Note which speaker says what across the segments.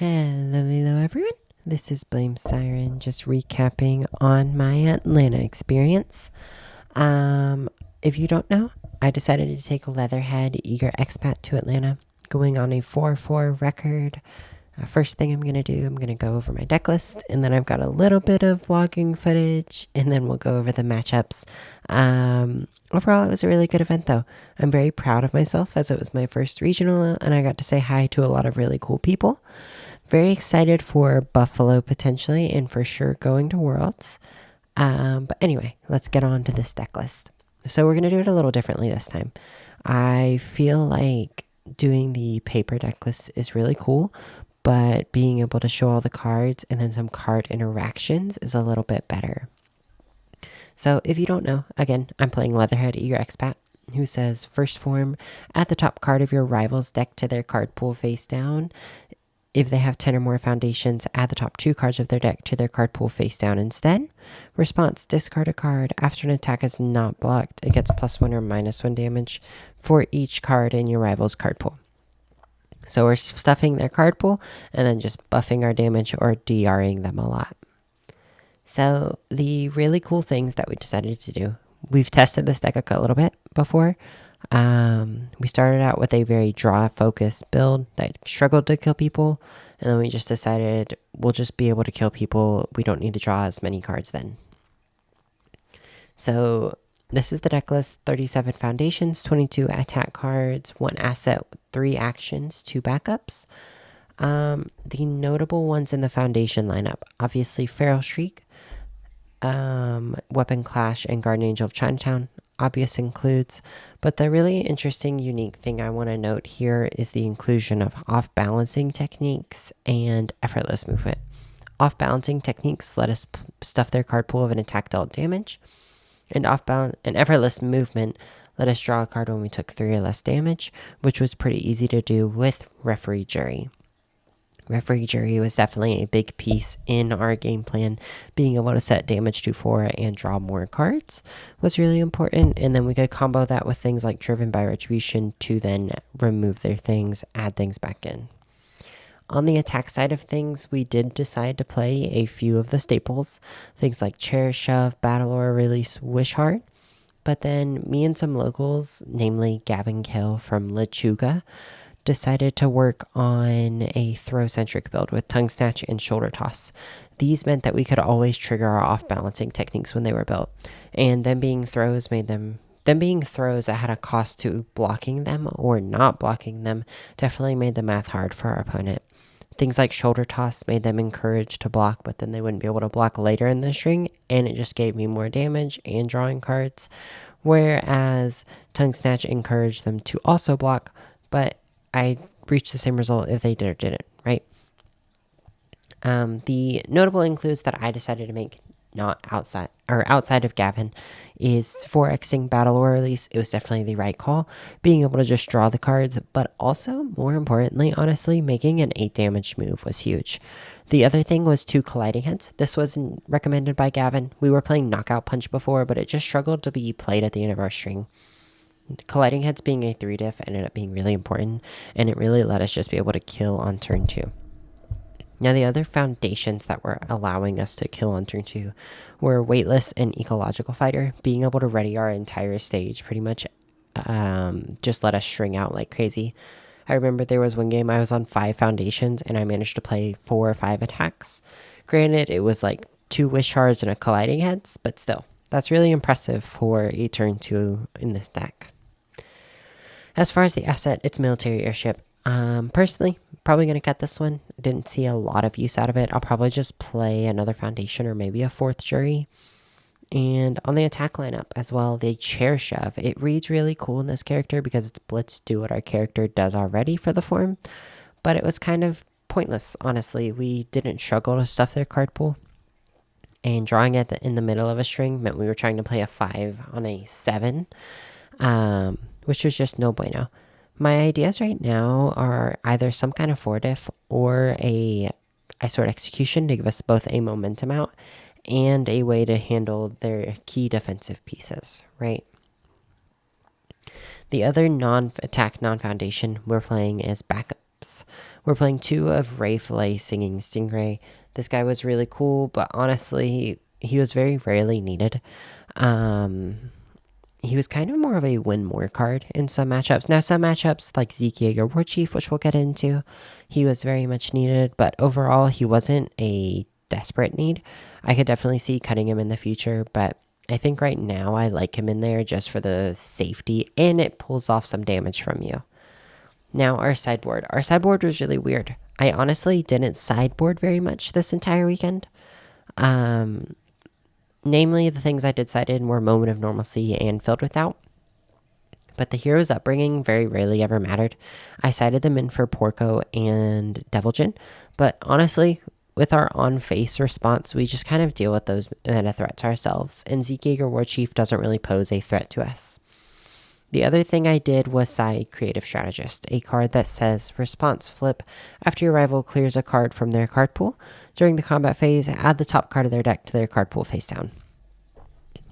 Speaker 1: Hello, everyone. This is Blame Siren, just recapping on my Atlanta experience. If you don't know, I decided to take a Leatherhead Eager expat to Atlanta, going on a 4-4 record. First thing I'm going to do, I'm going to go over my deck list, and then I've got a little bit of vlogging footage, and then we'll go over the matchups. Overall, it was a really good event, though. I'm very proud of myself as it was my first regional, and I got to say hi to a lot of really cool people. Very excited for Buffalo potentially, and for sure going to Worlds. But anyway, let's get on to this deck list. So we're going to do it a little differently this time. I feel like doing the paper deck list is really cool, but being able to show all the cards and then some card interactions is a little bit better. So if you don't know, again, I'm playing Leatherhead Eager Expat, who says first form, add the top card of your rival's deck to their card pool face down. If they have 10 or more foundations, add the top 2 cards of their deck to their card pool face down instead. Response, discard a card. After an attack is not blocked, it gets +1 or -1 damage for each card in your rival's card pool. So we're stuffing their card pool and then just buffing our damage or DRing them a lot. So the really cool things that we decided to do, we've tested this deck a little bit before. We started out with a very draw focused build that struggled to kill people, and then we just decided we'll just be able to kill people. We don't need to draw as many cards then. So this is the deck list: 37 foundations, 22 attack cards, 1 asset, 3 actions, 2 backups. The notable ones in the foundation lineup, obviously Feral Shriek, Weapon Clash, and Guardian Angel of Chinatown. Obvious includes, but the really interesting, unique thing I want to note here is the inclusion of off-balancing techniques and effortless movement. Off-balancing techniques let us stuff their card pool of an attack dealt damage, and effortless movement let us draw a card when we took 3 or less damage, which was pretty easy to do with Referee Jury. Referee Jury was definitely a big piece in our game plan. Being able to set damage to 4 and draw more cards was really important, and then we could combo that with things like Driven by Retribution to then remove their things, add things back in. On the attack side of things, we did decide to play a few of the staples, things like Chair Shove, Battle or Release, Wish Heart. But then me and some locals, namely Gavin Kill from Lechuga, decided to work on a throw-centric build with Tongue Snatch and Shoulder Toss. These meant that we could always trigger our off-balancing techniques when they were built, and them being throws that had a cost to blocking them or not blocking them definitely made the math hard for our opponent. Things like Shoulder Toss made them encouraged to block, but then they wouldn't be able to block later in the string, and it just gave me more damage and drawing cards, whereas Tongue Snatch encouraged them to also block, but I reached the same result if they did or didn't, right? The notable includes that I decided to make not outside of Gavin is 4xing Battle or Release. It was definitely the right call, being able to just draw the cards, but also more importantly, honestly, making an 8 damage move was huge. The other thing was 2 Colliding Heads. This wasn't recommended by Gavin. We were playing Knockout Punch before, but it just struggled to be played at the end of our string. Colliding Heads being a 3 diff ended up being really important, and it really let us just be able to kill on turn 2. Now, the other foundations that were allowing us to kill on turn 2 were Weightless and Ecological Fighter. Being able to ready our entire stage pretty much just let us string out like crazy. I remember there was one game I was on 5 foundations, and I managed to play 4 or 5 attacks. Granted, it was like 2 Wish Shards and a Colliding Heads, but still, that's really impressive for a turn 2 in this deck. As far as the asset, it's Military Airship. Personally, probably going to cut this one. Didn't see a lot of use out of it. I'll probably just play another Foundation or maybe a 4th Jury. And on the attack lineup as well, the Chair Shove. It reads really cool in this character because it's Blitz do what our character does already for the form. But it was kind of pointless, honestly. We didn't struggle to stuff their card pool. And drawing it in the middle of a string meant we were trying to play a 5 on a 7. Which was just no bueno. My ideas right now are either some kind of 4 diff or a Sword Execution to give us both a momentum out and a way to handle their key defensive pieces, right? The other non-attack, non-foundation we're playing is matchups. We're playing 2 of Ray Fillet singing Stingray. This guy was really cool, but honestly, he was very rarely needed. He was kind of more of a win more card in some matchups. Now, some matchups like Zeke Yeager War Chief, which we'll get into, he was very much needed, but overall, he wasn't a desperate need. I could definitely see cutting him in the future, but I think right now I like him in there just for the safety, and it pulls off some damage from you. Now, our sideboard. Our sideboard was really weird. I honestly didn't sideboard very much this entire weekend. Namely, the things I did side in were Moment of Normalcy and Filled with Doubt. But the hero's upbringing very rarely ever mattered. I sided them in for Porco and Deviljin, but honestly, with our on-face response, we just kind of deal with those meta threats ourselves, and Zeke Yeager War Chief doesn't really pose a threat to us. The other thing I did was side Creative Strategist, a card that says response flip. After your rival clears a card from their card pool, during the combat phase, add the top card of their deck to their card pool face down.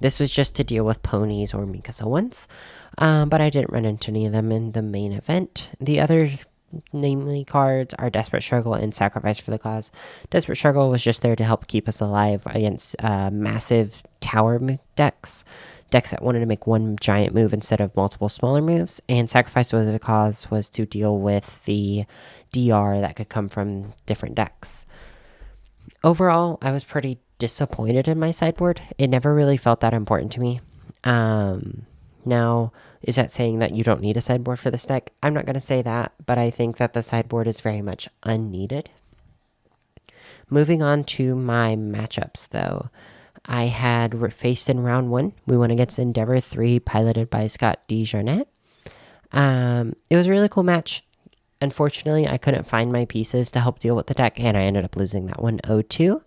Speaker 1: This was just to deal with ponies or Mikasa ones, but I didn't run into any of them in the main event. The other namely cards are Desperate Struggle and Sacrifice for the Cause. Desperate Struggle was just there to help keep us alive against massive tower decks that wanted to make one giant move instead of multiple smaller moves, and Sacrifice for the Cause was to deal with the DR that could come from different decks. Overall, I was pretty disappointed in my sideboard. It never really felt that important to me. Now, is that saying that you don't need a sideboard for this deck? I'm not going to say that, but I think that the sideboard is very much unneeded. Moving on to my matchups, though. I had faced in round 1. We went against Endeavor 3, piloted by Scott DeJarnette. It was a really cool match. Unfortunately, I couldn't find my pieces to help deal with the deck, and I ended up losing that one 0-2.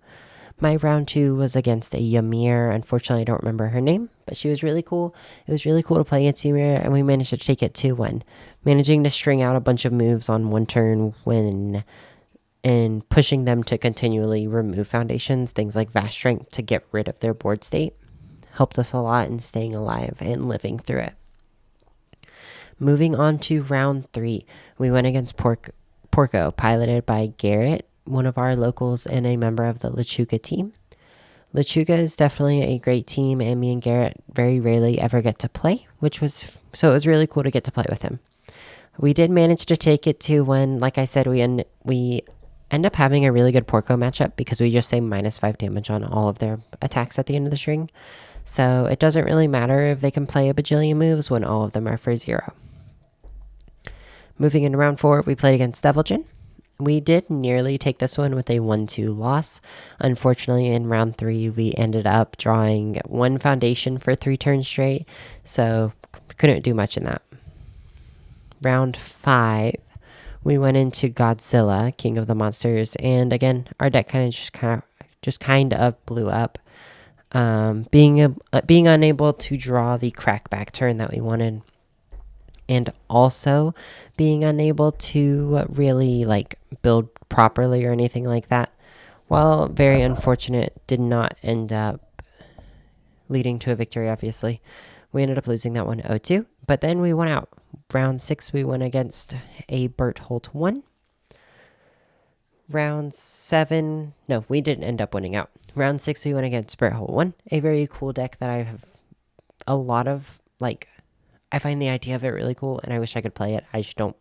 Speaker 1: My round 2 was against a Ymir. Unfortunately, I don't remember her name, but she was really cool. It was really cool to play against Ymir, and we managed to take it 2-1. Managing to string out a bunch of moves on one turn and pushing them to continually remove foundations, things like Vast Strength, to get rid of their board state, helped us a lot in staying alive and living through it. Moving on to round 3, we went against Porco, piloted by Garrett, one of our locals and a member of the Lechuga team. Lechuga is definitely a great team, and me and Garrett very rarely ever get to play, so it was really cool to get to play with him. We did manage to take it to when, like I said, we end up having a really good Porco matchup because we just say -5 damage on all of their attacks at the end of the string. So it doesn't really matter if they can play a bajillion moves when all of them are for 0. Moving into round 4, we played against Deviljin. We did nearly take this one with a 1-2 loss. Unfortunately, in round 3, we ended up drawing 1 foundation for 3 turns straight, so couldn't do much in that. Round 5, we went into Godzilla, King of the Monsters, and again, our deck just kind of blew up. Being unable to draw the crackback turn that we wanted, and also being unable to really build properly or anything like that. While very unfortunate, did not end up leading to a victory, obviously. We ended up losing that one 0-2, but then we went out. Round 6, we went against a Berthold 1. Round 7, no, we didn't end up winning out. Round 6, we went against Berthold 1, a very cool deck that I have a lot of, I find the idea of it really cool, and I wish I could play it. I just don't.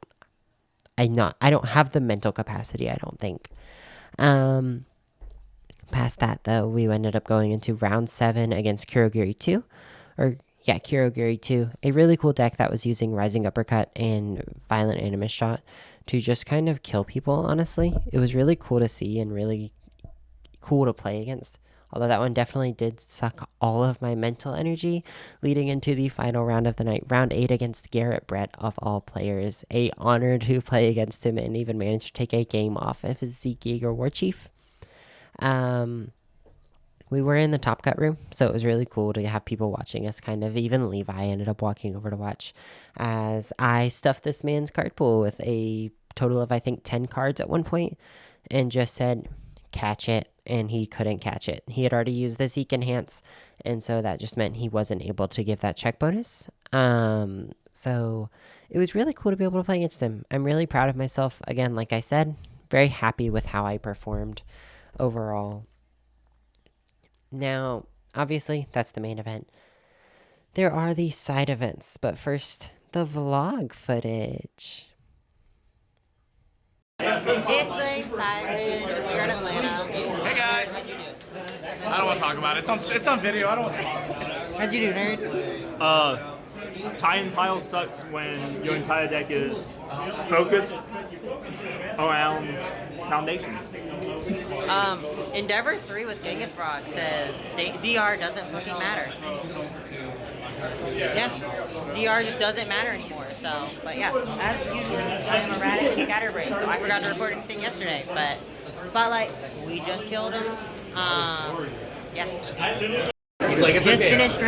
Speaker 1: I don't have the mental capacity, I don't think. Past that, though, we ended up going into round 7 against Kurogiri 2. Kurogiri 2. A really cool deck that was using Rising Uppercut and Violent Animus Shot to just kind of kill people, honestly. It was really cool to see and really cool to play against. Although that one definitely did suck all of my mental energy leading into the final round of the night. Round 8 against Garrett Brett, of all players. A honor to play against him and even manage to take a game off of his Zeke Yeager War Chief. We were in the Top Cut room, so it was really cool to have people watching us, kind of. Even Levi ended up walking over to watch as I stuffed this man's card pool with a total of, I think, 10 cards at one point and just said, catch it. And he couldn't catch it. He had already used the Zeke Enhance, and so that just meant he wasn't able to give that check bonus. So it was really cool to be able to play against him. I'm really proud of myself. Again, like I said, very happy with how I performed overall. Now, obviously, that's the main event. There are these side events, but first, the vlog footage.
Speaker 2: It's Blake Simon. We're in Atlanta.
Speaker 3: Hey guys. I don't want to talk about it. It's on video. I don't want to talk about it.
Speaker 2: How'd you do, nerd?
Speaker 4: Tie-in pile sucks when your entire deck is focused around foundations.
Speaker 2: Endeavor 3 with Genghis Frog says DR doesn't fucking matter. Yeah, DR just doesn't matter anymore. So, but yeah, as usual, I'm erratic and scatterbrained, so I forgot to report anything yesterday. But Spotlight, we just killed him. Yeah. Just finished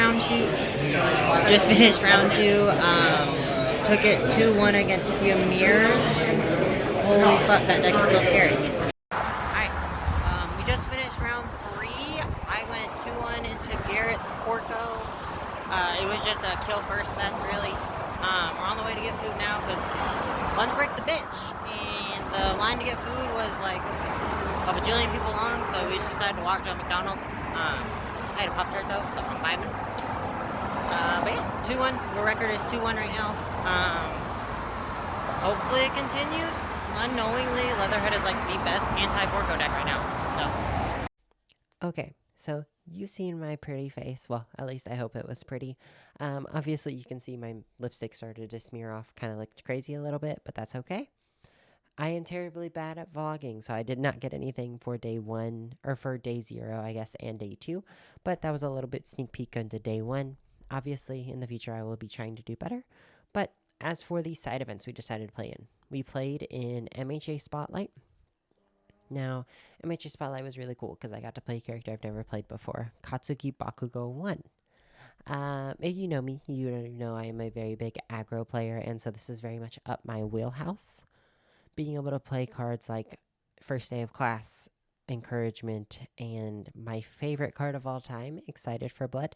Speaker 2: round 2. Took it 2-1 against the Emirs. Holy fuck, that deck is so scary. Alright, we just finished round 3. I went 2-1 into Garrett's Porco. It was just a kill first fest, really. We're on the way to get food now because lunch break's a bitch. And the line to get food was like a bajillion people long, so we just decided to walk to a McDonald's. I had a Pop-Tart though, so I'm vibing. But yeah, 2-1. The record is 2-1 right now. Hopefully it continues. Unknowingly, Leatherhead is like the best anti-Porco deck right now. So.
Speaker 1: Okay, so you've seen my pretty face. Well, at least I hope it was pretty. Obviously, you can see my lipstick started to smear off, kind of looked crazy a little bit, but that's okay. I am terribly bad at vlogging, so I did not get anything for day 1, or for day 0, I guess, and day 2. But that was a little bit sneak peek into day 1. Obviously, in the future, I will be trying to do better. But as for the side events we decided to play in, we played in MHA Spotlight. Now, MHA Spotlight was really cool because I got to play a character I've never played before, Katsuki Bakugo 1. If you know me, you know I am a very big aggro player, and so this is very much up my wheelhouse. Being able to play cards like First Day of Class, Encouragement, and my favorite card of all time, Excited for Blood,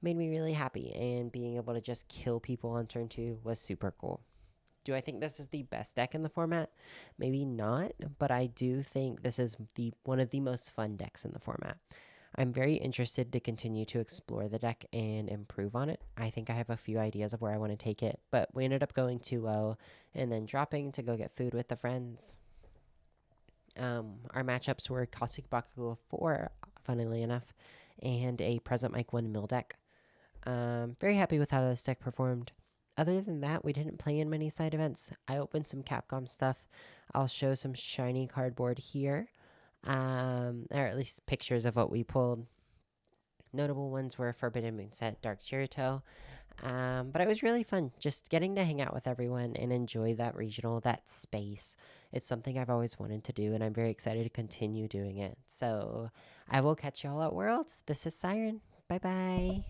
Speaker 1: made me really happy, and being able to just kill people on turn 2 was super cool. Do I think this is the best deck in the format? Maybe not, but I do think this is one of the most fun decks in the format. I'm very interested to continue to explore the deck and improve on it. I think I have a few ideas of where I want to take it, but we ended up going 2-0 and then dropping to go get food with the friends. Our matchups were Katsuki Bakugo 4, funnily enough, and a Present Mic 1 mill deck. Very happy with how this deck performed. Other than that, we didn't play in many side events. I opened some Capcom stuff. I'll show some shiny cardboard here. Or at least pictures of what we pulled. Notable ones were Forbidden Moonset, Dark Shirito. But it was really fun just getting to hang out with everyone and enjoy that regional, that space. It's something I've always wanted to do, and I'm very excited to continue doing it. So I will catch y'all at Worlds. This is Siren. Bye-bye.